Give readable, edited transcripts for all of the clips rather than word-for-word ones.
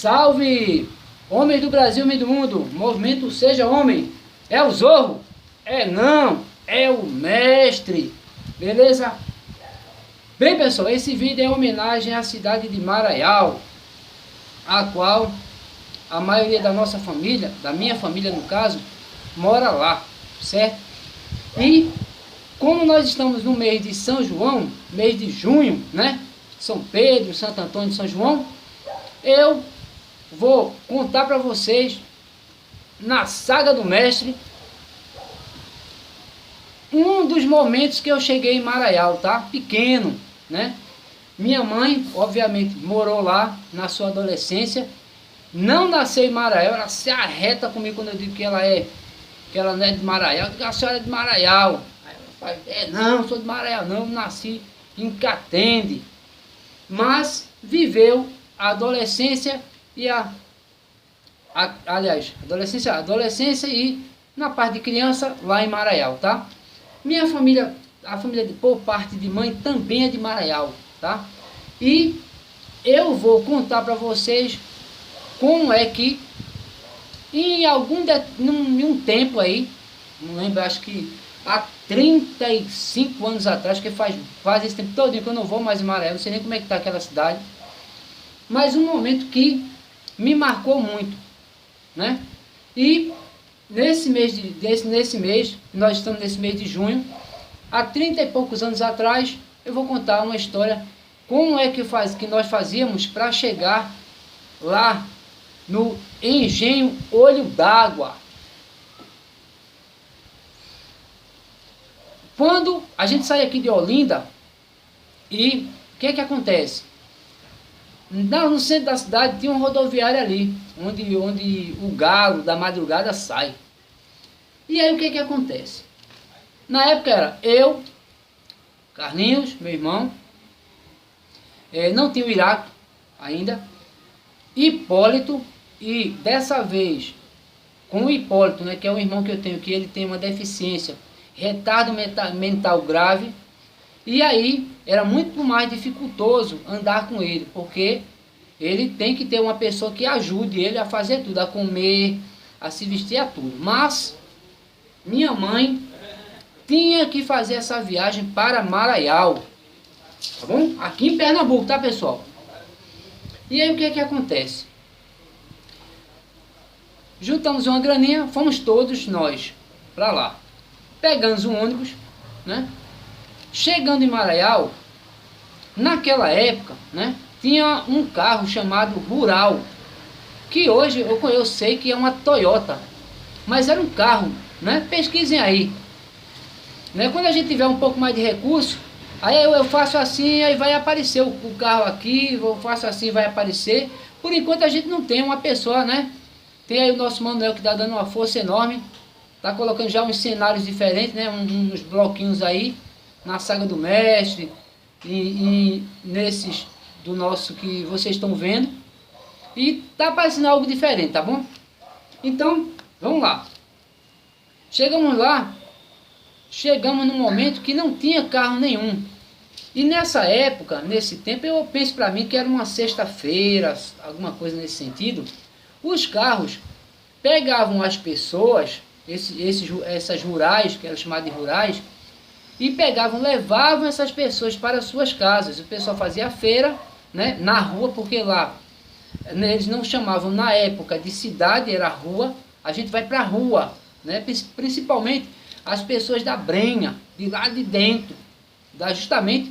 Salve! Homens do Brasil, homem do mundo, movimento Seja Homem. É o Zorro? É não, é o mestre. Beleza? Bem, pessoal, esse vídeo é uma homenagem à cidade de Maraial, a qual a maioria da nossa família, da minha família no caso, mora lá, certo? E como nós estamos no mês de São João, mês de junho, né? São Pedro, Santo Antônio e São João, eu vou contar para vocês, na saga do mestre, um dos momentos que eu cheguei em Maraial, tá? Pequeno, né? Minha mãe, obviamente, morou lá na sua adolescência, não nasceu em Maraial, ela se arreta comigo quando eu digo que ela não é de Maraial, eu digo, a senhora é de Maraial. Aí ela fala, não, sou de Maraial, não, eu nasci em Catende, mas viveu a adolescência e adolescência e na parte de criança lá em Maraial, tá? Minha família, a família por parte de mãe também é de Maraial, tá? E eu vou contar para vocês como é que em um tempo aí, não lembro, acho que há 35 anos atrás, que faz esse tempo todo que eu não vou mais em Maraial, não sei nem como é que está aquela cidade, mas um momento que me marcou muito, né? E nesse mês, nós estamos nesse mês de junho, há 30 e poucos anos atrás, eu vou contar uma história, como é que nós fazíamos para chegar lá no Engenho Olho d'Água. Quando a gente sai aqui de Olinda, e o que é que acontece? No centro da cidade tinha uma rodoviária ali, onde o galo da madrugada sai. E aí o que é que acontece? Na época era eu, Carlinhos, meu irmão, não tinha o Iraque ainda, Hipólito, e dessa vez, com o Hipólito, né, que é o irmão que eu tenho, que ele tem uma deficiência, retardo mental grave, e aí era muito mais dificultoso andar com ele, porque ele tem que ter uma pessoa que ajude ele a fazer tudo, a comer, a se vestir, a tudo. Mas minha mãe tinha que fazer essa viagem para Maraial, tá bom? Aqui em Pernambuco, tá, pessoal? E aí o que é que acontece? Juntamos uma graninha, fomos todos nós para lá. Pegamos um ônibus, né? Chegando em Maraial, naquela época, né, tinha um carro chamado Rural, que hoje eu sei que é uma Toyota, mas era um carro, né? Pesquisem aí, né? Quando a gente tiver um pouco mais de recurso, aí eu faço assim, aí vai aparecer o carro aqui, eu faço assim, vai aparecer. Por enquanto a gente não tem uma pessoa, né? Tem aí o nosso Manuel que está dando uma força enorme, está colocando já uns cenários diferentes, né? Uns bloquinhos aí, na saga do mestre, e nesses do nosso que vocês estão vendo, e tá parecendo algo diferente, tá bom? Então, vamos lá. Chegamos lá, chegamos num momento que não tinha carro nenhum, e nessa época, nesse tempo, eu penso para mim que era uma sexta-feira, alguma coisa nesse sentido, os carros pegavam as pessoas, essas rurais, que eram chamadas de rurais, e levavam essas pessoas para suas casas. O pessoal fazia a feira, né, na rua, porque lá, né, eles não chamavam na época de cidade, era rua, a gente vai para a rua, né, principalmente as pessoas da Brenha, de lá de dentro, justamente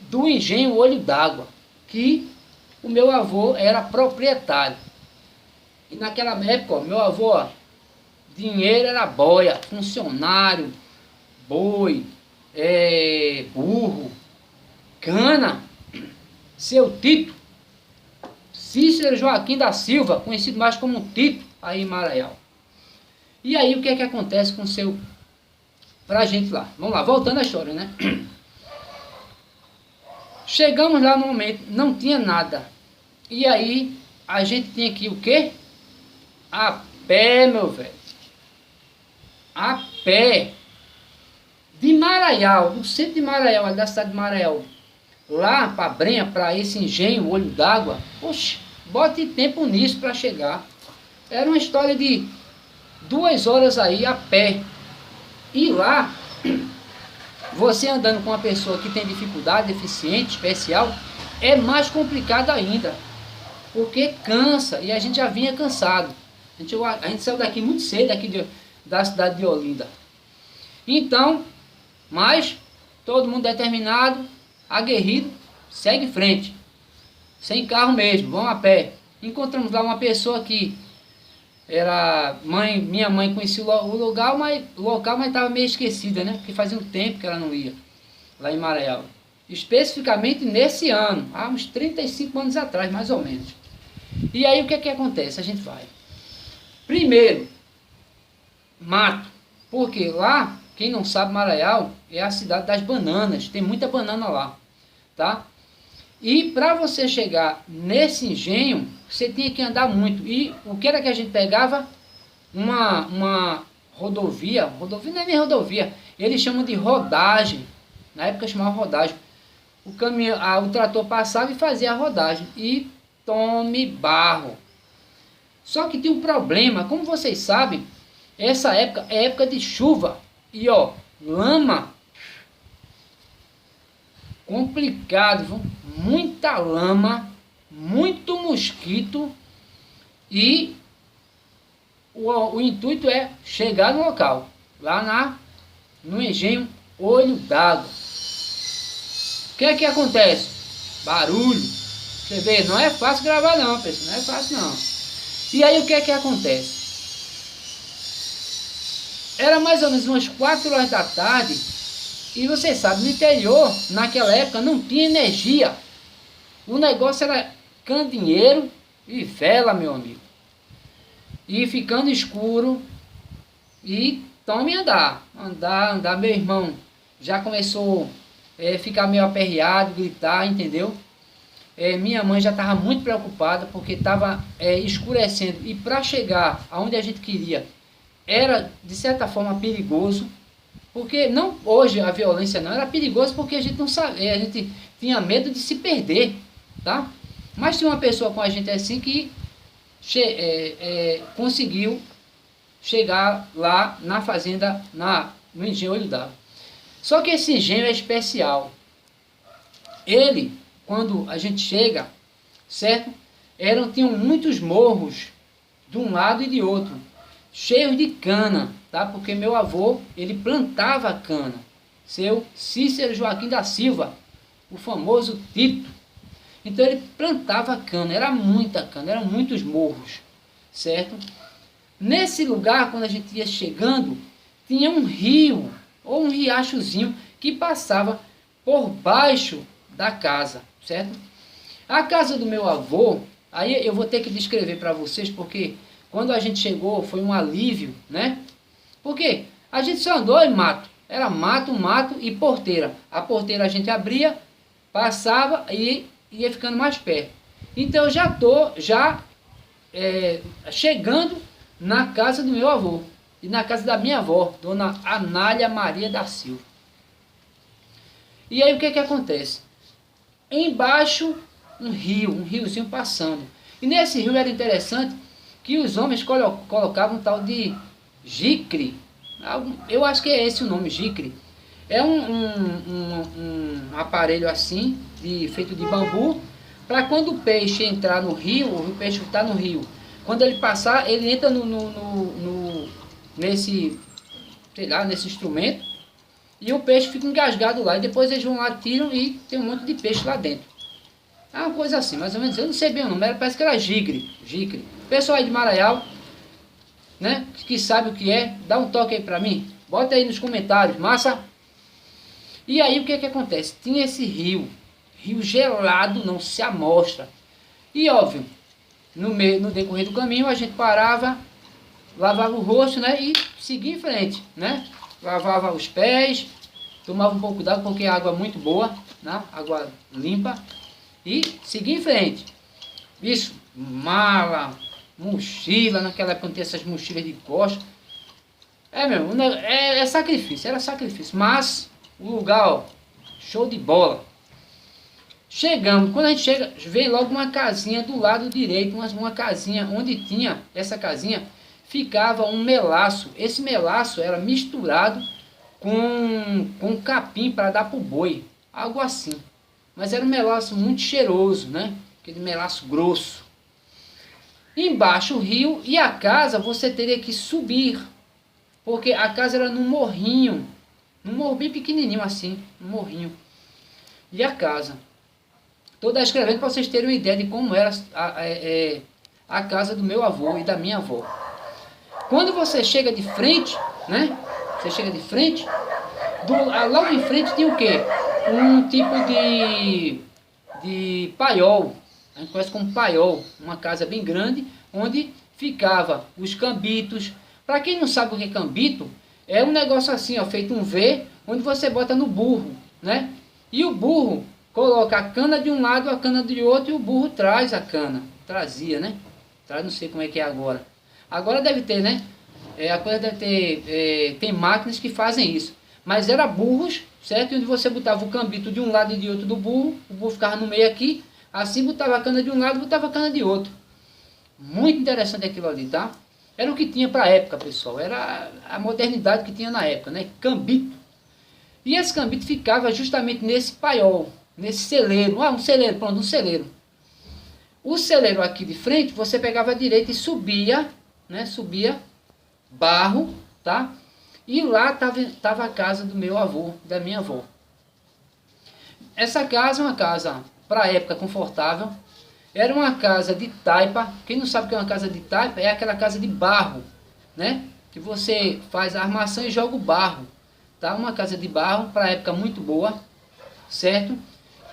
do Engenho Olho d'Água, que o meu avô era proprietário. E naquela época, ó, meu avô, ó, dinheiro era boia, funcionário, boi, burro, cana, seu Tito, Cícero Joaquim da Silva, conhecido mais como Tito, aí em Maraial. E aí o que é que acontece com pra gente lá? Vamos lá, voltando à história, né? Chegamos lá no momento, não tinha nada. E aí a gente tinha que ir o quê? A pé, meu velho. A pé. De Maraial, do centro de Maraial, da cidade de Maraial, lá para Brenha, para esse engenho, Olho d'Água, poxa, bote tempo nisso para chegar. Era uma história de 2 horas aí a pé. E lá, você andando com uma pessoa que tem dificuldade, deficiente, especial, é mais complicado ainda. Porque cansa, e a gente já vinha cansado. A gente saiu daqui muito cedo, da cidade de Olinda. Então, mas todo mundo determinado, aguerrido, segue em frente. Sem carro mesmo, vamos a pé. Encontramos lá uma pessoa que era minha mãe conhecia o local, mas estava meio esquecida, né? Porque fazia um tempo que ela não ia lá em Maraial. Especificamente nesse ano, há uns 35 anos atrás, mais ou menos. E aí o que acontece? A gente vai. Primeiro, mato. Porque lá, quem não sabe, Maraial é a cidade das bananas. Tem muita banana lá, tá? E para você chegar nesse engenho, você tinha que andar muito. E o que era que a gente pegava? Uma rodovia. Rodovia não é nem rodovia. Eles chamam de rodagem. Na época chamava rodagem. O trator passava e fazia a rodagem. E tome barro. Só que tem um problema. Como vocês sabem, essa época é época de chuva. E ó, lama. Complicado, viu? Muita lama, muito mosquito. E o intuito é chegar no local. Lá no engenho Olho d'Água. O que é que acontece? Barulho. Você vê, não é fácil gravar não, pessoal. Não é fácil não. E aí o que é que acontece? Era mais ou menos umas 4 horas da tarde. E você sabe, no interior, naquela época, não tinha energia. O negócio era candeeiro e vela, meu amigo. E ficando escuro. E tome andar. Andar, meu irmão. Já começou a ficar meio aperreado, gritar, entendeu? Minha mãe já estava muito preocupada porque estava escurecendo. E para chegar aonde a gente queria, era de certa forma perigoso. Porque não hoje a violência não era perigoso porque a gente não sabia, a gente tinha medo de se perder, tá? Mas tinha uma pessoa com a gente assim que conseguiu chegar lá na fazenda, no engenho Olho d'Água. Só que esse engenho é especial. Ele, quando a gente chega, certo? Tinham muitos morros de um lado e de outro, cheios de cana, tá? Porque meu avô, ele plantava cana. Seu Cícero Joaquim da Silva, o famoso Tito. Então ele plantava cana, era muita cana, eram muitos morros, certo? Nesse lugar, quando a gente ia chegando, tinha um rio, ou um riachozinho, que passava por baixo da casa, certo? A casa do meu avô, aí eu vou ter que descrever para vocês, porque quando a gente chegou foi um alívio, né? Porque a gente só andou em mato, era mato e porteira. A porteira a gente abria, passava e ia ficando mais perto. Então eu já estou chegando na casa do meu avô e na casa da minha avó, dona Anália Maria da Silva. E aí o que acontece? Embaixo um riozinho passando. E nesse rio era interessante que os homens colocavam um tal de jicre. Eu acho que é esse o nome, jicre. É um aparelho assim, feito de bambu, para quando o peixe entrar no rio, o peixe está no rio, quando ele passar, ele entra nesse instrumento, e o peixe fica engasgado lá, e depois eles vão lá, tiram e tem um monte de peixe lá dentro. É uma coisa assim, mais ou menos, eu não sei bem o nome, parece que era jicre. Pessoal aí de Maraial, né, que sabe o que é, dá um toque aí pra mim, bota aí nos comentários, massa? E aí o que acontece? Tinha esse rio gelado, não se amostra. E óbvio, no decorrer do caminho a gente parava, lavava o rosto, né, e seguia em frente, né? Lavava os pés, tomava um pouco d'água porque a água é muito boa, né? Água limpa, e seguia em frente. Isso, mala, mochila, naquela época não tinha essas mochilas de costa. É sacrifício, era sacrifício, mas o lugar, ó, show de bola. Chegamos, quando a gente chega, vem logo uma casinha do lado direito, uma casinha onde tinha, essa casinha, ficava um melaço. Esse melaço era misturado com capim para dar para o boi, algo assim. Mas era um melaço muito cheiroso, né? Aquele melaço grosso. Embaixo o rio, e a casa você teria que subir, porque a casa era num morrinho bem pequenininho assim, um morrinho. E a casa, estou descrevendo para vocês terem uma ideia de como era a casa do meu avô e da minha avó. Quando você chega de frente, né? Você chega de frente, logo em frente tinha o quê? Um tipo de paiol, a gente conhece como paiol, uma casa bem grande, onde ficava os cambitos. Para quem não sabe o que é cambito, é um negócio assim, ó, feito um V, onde você bota no burro, né? E o burro coloca a cana de um lado, a cana de outro, e o burro traz a cana. Trazia, né? Não sei como é que é agora. Agora deve ter, né? A coisa deve ter, tem máquinas que fazem isso. Mas era burros, certo? Onde você botava o cambito de um lado e de outro do burro, o burro ficava no meio aqui, assim botava a cana de um lado e botava a cana de outro. Muito interessante aquilo ali, tá? Era o que tinha para a época, pessoal. Era a modernidade que tinha na época, né? Cambito. E esse cambito ficava justamente nesse paiol, nesse celeiro. Um celeiro, pronto, um celeiro. O celeiro aqui de frente, você pegava a direita e subia, né? Subia barro, tá? E lá tava a casa do meu avô, da minha avó. Essa casa é uma casa, para a época, confortável. Era uma casa de taipa. Quem não sabe o que é uma casa de taipa, é aquela casa de barro, né? Que você faz a armação e joga o barro, tá? Uma casa de barro, para a época, muito boa, certo?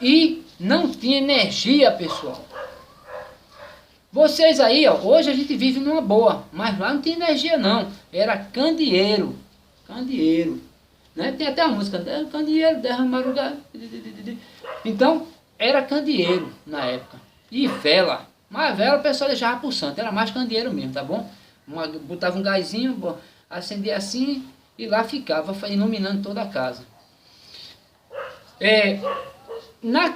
E não tinha energia, pessoal. Vocês aí, ó, hoje a gente vive numa boa, mas lá não tinha energia não. Era candeeiro, candeeiro, né? Tem até a música, candeeiro, derramar o gás. Então, era candeeiro na época. E vela, mas vela o pessoal deixava pro santo, era mais candeeiro mesmo, tá bom? Botava um gásinho, acendia assim e lá ficava iluminando toda a casa.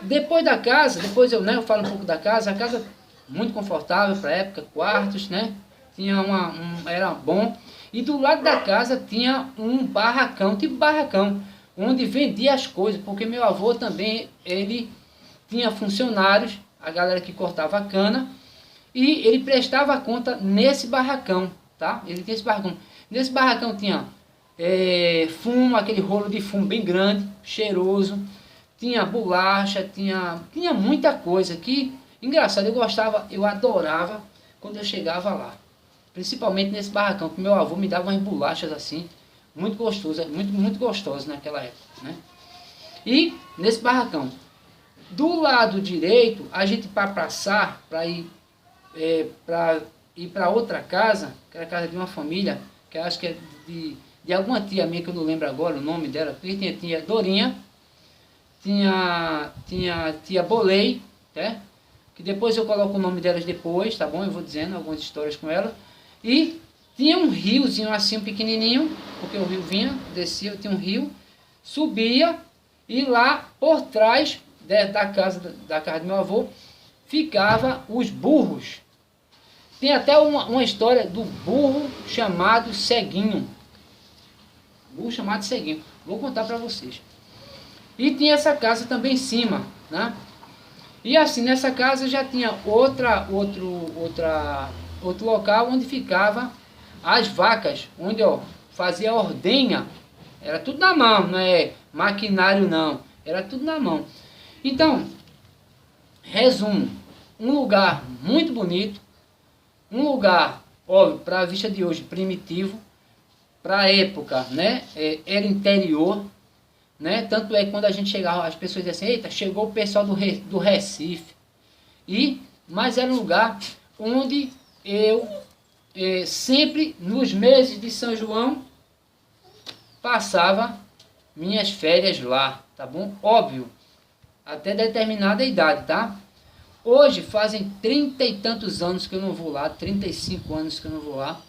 Depois da casa, depois eu falo um pouco da casa, a casa muito confortável para a época, quartos, né? Tinha era bom. E do lado da casa tinha um barracão, tipo barracão, onde vendia as coisas, porque meu avô também, ele tinha funcionários, a galera que cortava a cana, e ele prestava conta nesse barracão, tá? Ele tinha esse barracão. Nesse barracão tinha fumo, aquele rolo de fumo bem grande, cheiroso, tinha bolacha, tinha muita coisa que, engraçado, eu adorava quando eu chegava lá. Principalmente nesse barracão, que meu avô me dava umas bolachas assim, muito gostosas, muito gostosas naquela época, né? E nesse barracão, do lado direito, a gente para passar, para ir para outra casa, que era a casa de uma família, que eu acho que é de alguma tia minha, que eu não lembro agora o nome dela, porque tinha Dorinha, tinha tia Bolei, né? Que depois eu coloco o nome delas depois, tá bom? Eu vou dizendo algumas histórias com ela. E tinha um riozinho assim pequenininho, porque o rio vinha, descia, tinha um rio, subia, e lá por trás da casa do meu avô ficava os burros. Tem até uma história do burro chamado Ceguinho. Burro chamado Ceguinho. Vou contar para vocês. E tinha essa casa também em cima, né? E assim, nessa casa já tinha outro local onde ficava as vacas, onde fazia ordenha. Era tudo na mão, não é maquinário não, era tudo na mão. Então, resumo, um lugar muito bonito, um lugar, óbvio, para a vista de hoje, primitivo, para a época, né, era interior, né? Tanto é que quando a gente chegava, as pessoas diziam assim, eita, chegou o pessoal do Recife. Mas era um lugar onde eu sempre, nos meses de São João, passava minhas férias lá, tá bom? Óbvio, até determinada idade, tá? Hoje fazem 30 e tantos anos que eu não vou lá, 35 anos que eu não vou lá.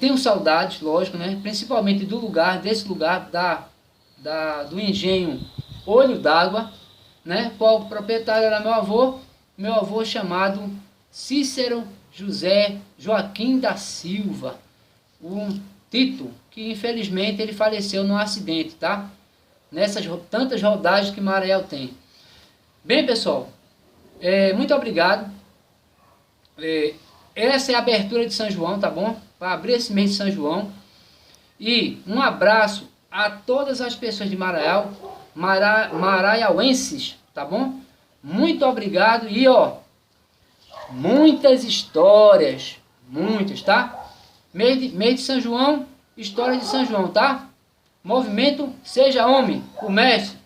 Tenho saudades, lógico, né? Principalmente desse lugar do engenho Olho d'Água, né? O proprietário era meu avô chamado Cícero José Joaquim da Silva, o Tito, que infelizmente ele faleceu num acidente, tá? Nessas tantas rodagens que Maranhão tem. Bem, pessoal, muito obrigado. Essa é a abertura de São João, tá bom? Para abrir esse mês de São João. E um abraço a todas as pessoas de Maranhão, maraiauenses, tá bom? Muito obrigado e ó, muitas histórias, muitas, tá? Mês de São João, história de São João, tá? Movimento Seja Homem, comece.